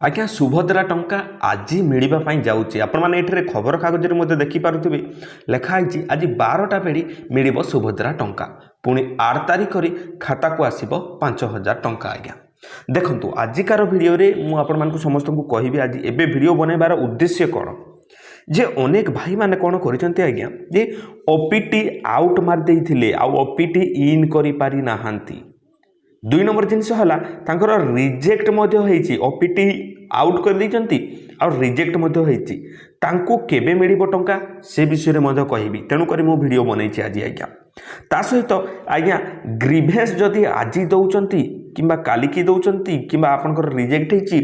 आज्ञा सुभद्रा टंका आज मिलवाई जाऊँगी आपने ये खबर कागज में देखिपे लिखाई आज 12टा बेड़ी मिल सुभद्रा टंका पुणी 8 तारिख खाता को आसब 5000 टंका। आज्ञा देखु आजिकार भिडियो मुझे समस्त को कहि आज एबे भिडियो बनइबार उद्देश्य कौन जे अनेक भाई माने कौन करिसेंती आज्ञा जे ओपीटी आउट मार देइथिले आ ओपीटी इन करि पारि नाहांती। 2 नंबर जिनस हला तांकर रिजेक्ट मध्य होईची ओपीटी आउट कर दैचंती आ रिजेक्ट मध्य होईची तांको केबे मिलिबो टंका से विषय रे मध्य कहिबी तेनु करी मो वीडियो बनैछि आज। आज्ञा ता सहित आज्ञा ग्रीभेंस जदि आज दउचंती किंबा काली की दउचंती किंबा आपनकर रिजेक्ट होईची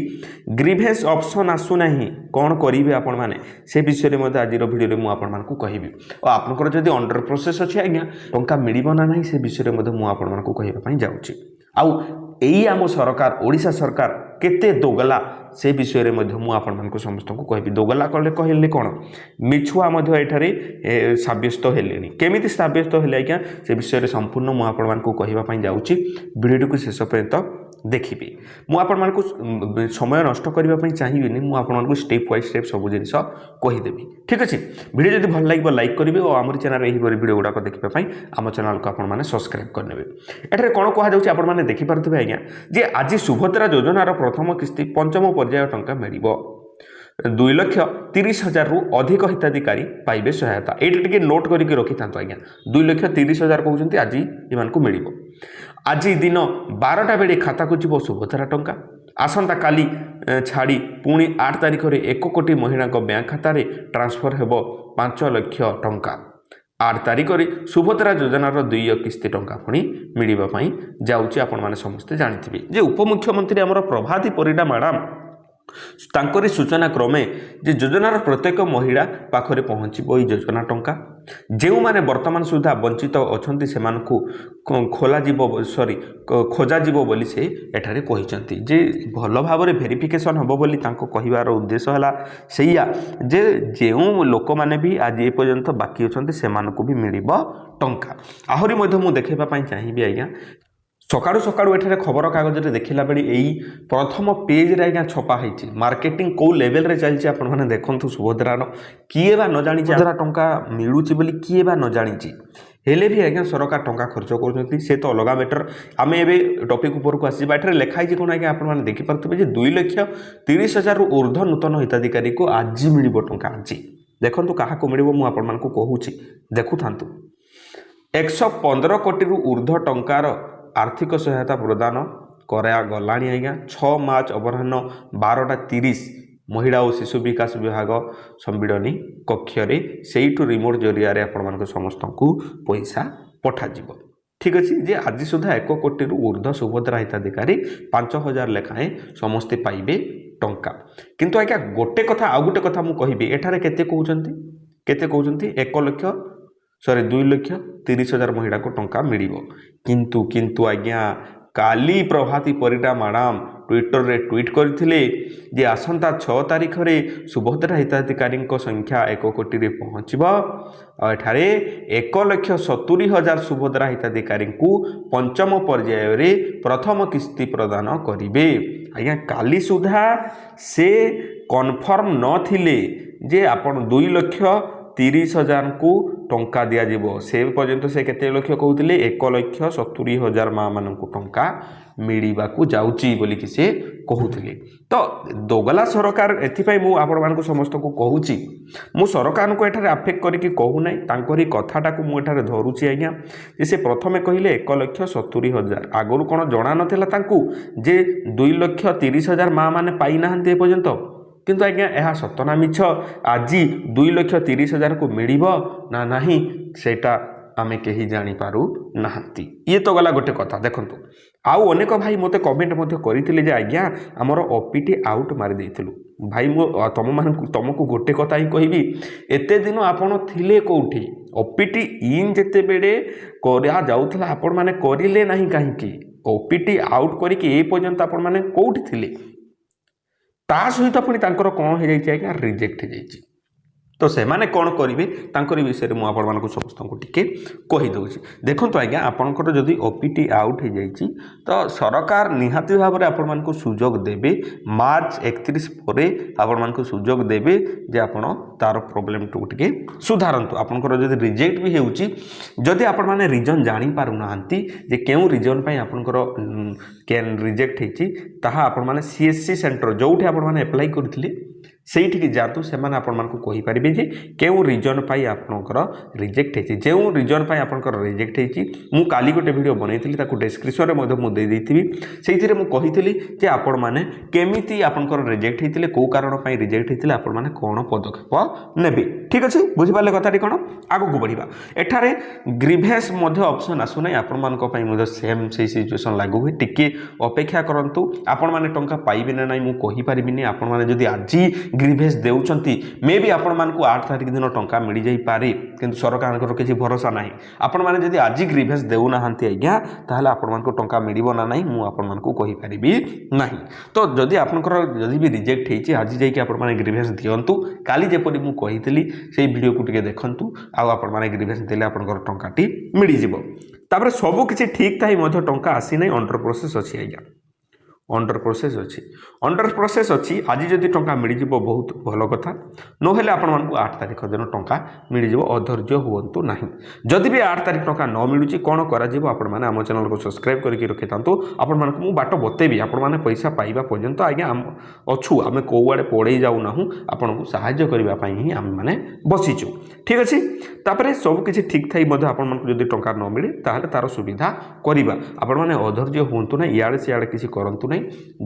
ग्रीभेंस ऑप्शन आसु नाही कोन करिवे आपन माने से विषय रे मध्य आज रो वीडियो रे मु आपन मान को कहिबी और आपनकर जदि अंडर प्रोसेस अछि आज्ञा टंका मिलिबो ना नाही से विषय रे मध्य मु आपन मान को कहिबा पई जाउची। आउ एई आम सरकार ओडिशा सरकार केते दोगला से विषय रे मध्य मु आपन मान को समस्त को कहबी दोगला कले कहले कोन मिछुआ मध्य एठारे साब्यस्त हेलेनी केमिति साब्यस्त हेले आज्ञा से विषय रे संपूर्ण मु आपन मान को कहिबा पई जाउची। वीडियो को शेष पर्यंत देखिबे मु आपन मान को समय नष्ट करबा पई चाहिबिनी मु आपन मान को स्टेप बाय स्टेप सब जिनिस कहि देबी ठीक अछि। वीडियो जदि भल लागबो लाइक करिवे और हमर चैनल एही वीडियो गुडा को देखिबा पई हम चैनल को आपन माने सब्सक्राइब करनेबे। एठारे कोन कहा जाउची आपन माने देखि पारथिबे आज्ञा जे आज सुभद्रा योजना रो प्रथम किस्ती पंचम पर्याय टंका मिलिबो 2,30,000 रु अधिक हिताधिकारी पाइबे सहायता एटा टिके नोट करके रखि थांतो आज्ञा 2,30,000 कहउचंती आज इमान को मिलिबो। आज दिन 12टा बेले खाता को जीव सुभद्रा टंका आसंता काली छाड़ी पुणी 8 तारिख रे 1 कोटी महिला बैंक खाता रे ट्रांसफर हेबो 5 लाख टंका। 8 तारिख रे सुभद्रा योजनार 2 किस्ती टंका पुणी मिलिबा पई जाउची आपण माने समस्त जानिथिबे जे उपमुख्यमंत्री हमर प्रभाती परिडा मैडम तांकरी सूचना क्रमे जे योजनार प्रत्येक महिला पाखरे पहुँचबो ई योजना टंका जो माने वर्तमान सुधा वंचित अछंती सेमानकु खोला जीवो सॉरी खोजा जीवो बोली से एठारे कहिसंती जे भलो भाबरे वेरिफिकेशन हबो बोली तांको कहिवार उद्देश्य हला सेया जे जेउ लोक माने भी आज ए पर्यंत बाकी अछंती सेमानकु भी मिलिबो टंका। आहुरी मध्य मु देखैबा पई चाहिबी आज्ञा सकाळु सकाळु एठारे खबर कागज रे देखिला बेली एई प्रथम पेज रे आज्ञा छपा हैछि मार्केटिंग को लेवल रे चलछि आपण माने देखंतु सुभद्रानो किए बा न जानि सुभद्रा टंका मिलुछि बोली किए बा न जानिछि हेले भी आज्ञा सरकार टंका खर्च करूछंती से तो अलगा बेटर आमे एबे टॉपिक ऊपर को आसी एठारे लेखाई जे कोन आज्ञा आपण माने देखि परथबे जे 2,30,000 रु ऊर्ध्व नूतन हिताधिकारी को आज मिलिबो टंका आज देखंतु काहा को मिलिबो मु आपण मान को कहूछि देखु थांतु 115 कोटी रु ऊर्ध्व टंकार आर्थिक सहायता प्रदान करा गलानी आज्ञा 6 मार्च अपराह्न 12:30 महिला और शिशु विकास विभाग संविडनी कक्ष से रिमोट जरिया आपण समस्त को पैसा पठा जीव ठीक अच्छे जे आज सुधा 1 कोटी रु ऊर्ध्व सुभद्रा हिताधिकारी 5,000 लेखाएं समस्ते पाइबे टंका किंतु आज्ञा गोटे कथा आ गोटे कथा मु कहिबे एठारे केते कहउचंती 2,30,000 महिला को टंका मिलिबो किंतु आज्ञा काली प्रभाती परिडा मैडम ट्विटर रे ट्वीट करथिले जे आसंता 6 तारिख रे सुभद्रा हिताधिकारी संख्या 1 कोटी रे पहुँचबो और एठारे 1,70,000 सुभद्रा हिताधिकारी को पंचम पर्याय रे प्रथम किस्ती प्रदान करिवे। आज्ञा काली सुधा से कन्फर्म न थिले जे आपण 2,30,000 को टंका दिया जीवो से पर्यंत से केते लक्ष कहउतिले 1,70,000 मां मानन को टंका मिलिबा को जाउची बोली कि से कहउतिले तो दोगला सरकार एथि पई मु आपण मान को समस्त को कहउची मु सरकार को एठारे अफेक्ट करी कि कहू नै तांकरी कथाटा को मु एठारे धरुची आज्ञा जे से प्रथमे कहिले 1,70,000 आगरु कोन जणा नथिला तांकू जे 2,30,000 मां माने पाई नाहंते पर्यंत किंतु आज्ञा यह सतना मिछ आज 2,30,000 को मिलिबो ना नाही सेटा आमे केही जानी पारु नाहंती ये तो गला गोटे कथा देखंतु आउ अनेक भाई मते कमेंट मध्ये करिथिले जे आज्ञा हमर ओपीटी आउट मारि देथिलु भाई मो तुमको गोटे कथा ही कहबी एते दिन आपण थिले कोठी ओपीटी इन जेते बेडे करिया जाउथला आपण माने करिले नाही काहे की ओपीटी आउट करी कि ए पर्यंत आपण माने कोठी थिले ता सहित पुणी तांकर कौन हो जाइए आज्ञा रिजेक्ट हो जाइए तो सेमाने कौन करेंगे तांकरी विषय में आपको समस्त को टिके कहीदे देखो आज्ञा आपंकर जदि ओपीटी आउट हो जाइए तो सरकार निहाती भाव में आपण को सुजोग देवे मार्च 31 पर आपण को सुजोग देवे जे आपण तार प्रोब्लेम टू टिके सुधारतु आपंकर जदि रिजेक्ट भी होउची जदि आपण माने रीजन जानी पारु नांती जे केउ रीजन पई आपनकर कैन रिजेक्ट हेची ताहा आपण माने सीएससी सेंटर जोठी आपण माने अप्लाई करथिले ସେଇଠିକି ଯାଆନ୍ତୁ ସେମାନେ ଆପଣମାନଙ୍କୁ କହିପାରିବେ ଯେ କେଉଁ ରିଜନ୍ ପାଇଁ ଆପଣଙ୍କର ରିଜେକ୍ଟ ହେଇଛି ଯେଉଁ ରିଜନ୍ ପାଇଁ ଆପଣଙ୍କର ରିଜେକ୍ଟ ହେଇଛି ମୁଁ କାଲି ଗୋଟେ ଭିଡ଼ିଓ ବନେଇଥିଲି ତାକୁ ଡେସ୍କ୍ରିପସନ୍ରେ ମଧ୍ୟ ମୁଁ ଦେଇଦେଇଥିବି ସେଇଥିରେ ମୁଁ କହିଥିଲି ଯେ ଆପଣମାନେ କେମିତି ଆପଣଙ୍କର ରିଜେକ୍ଟ ହେଇଥିଲେ କେଉଁ କାରଣ ପାଇଁ ରିଜେକ୍ଟ ହେଇଥିଲେ ଆପଣମାନେ କ'ଣ ପଦକ୍ଷେପ ନେବେ ଠିକ୍ ଅଛି ବୁଝିପାରିଲେ କଥାଟି କ'ଣ ଆଗକୁ ବଢ଼ିବା ଏଠାରେ ଗ୍ରିଭେନ୍ସ ମଧ୍ୟ ଅପସନ୍ ଆସୁନାହିଁ ଆପଣମାନଙ୍କ ପାଇଁ ମଧ୍ୟ ସେମ୍ ସେଇ ସିଚୁଏସନ୍ ଲାଗୁ ହୁଏ ଟିକେ ଅପେକ୍ଷା କରନ୍ତୁ ଆପଣମାନେ ଟଙ୍କା ପାଇବେ ନା ନାହିଁ ମୁଁ କହିପାରିବିନି ଆପଣମାନେ ଯଦି ଆଜି ग्रीभेन्स देउछंती मे भी आपण मानकु 8 तारिख दिन टंका मिल जाई पारे किंतु सरकार किसी भरोसा नाही आपण माने जदि आज ग्रीभेन्स देउ नाहंती आज्ञा ताहले आपण मानकु टंका मिलिबो ना नाही मु आपण मानकु कहि परिबी नाही तो जदि आपनकर जदि भी रिजेक्ट हेची आज जाई कि आपण माने ग्रीभेन्स दियंतु काली जेपरि मु कहितली सेही वीडियो को टिके देखंतु आ आपण माने ग्रीभेन्स देले आपनकर टंकाटी मिलि जिवो तापर सब किछि ठीक थाई मध्य टंका आसी नै अंडर प्रोसेस अछि आज्ञा अंडर प्रोसेस अच्छी आज जदि टंका मिल बहुत भल कथा नहेले आपण मानकु 8 तारिख दिन टंका मिल अधैर्य हुंतु नाही जदि भी 8 तारिख टंका न मिलुची कोन करा जिवो आपण माने आम चैनल को सब्सक्राइब करके रखि तांतु आपण मानकु मु बाट बतेबी आपण माने पैसा पाइबा पर्यंत आज्ञा अछु आमे कोवाडे पड़े जाऊ नाहु आपण को सहाय्य करबा पई ही आम माने बसिचु ठीक अछि तापरे सब किछि ठीक थाई मध्य आपण मानकु जदि टंका न मिले ताहले तार सुविधा करिबा आपण माने अधैर्य हुंतु ना इयाडे सियाडे किछि करंतु नै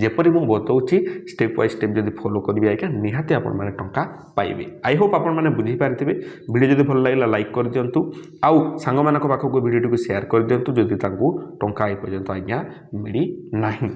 जेपरि मु बताउछि स्टेप बाय स्टेप जदि फॉलो करिबे आके निहाती आपण माने टंका पाइबे आई होप आपण माने बुझी पारथिबे वीडियो जदि भल लागला लाइक कर दियंतु आउ सांग मानक पाखको वीडियो को शेयर कर दियंतु जदि तांकु टंका आइ पर्यंत आज्ञा मिली नाही।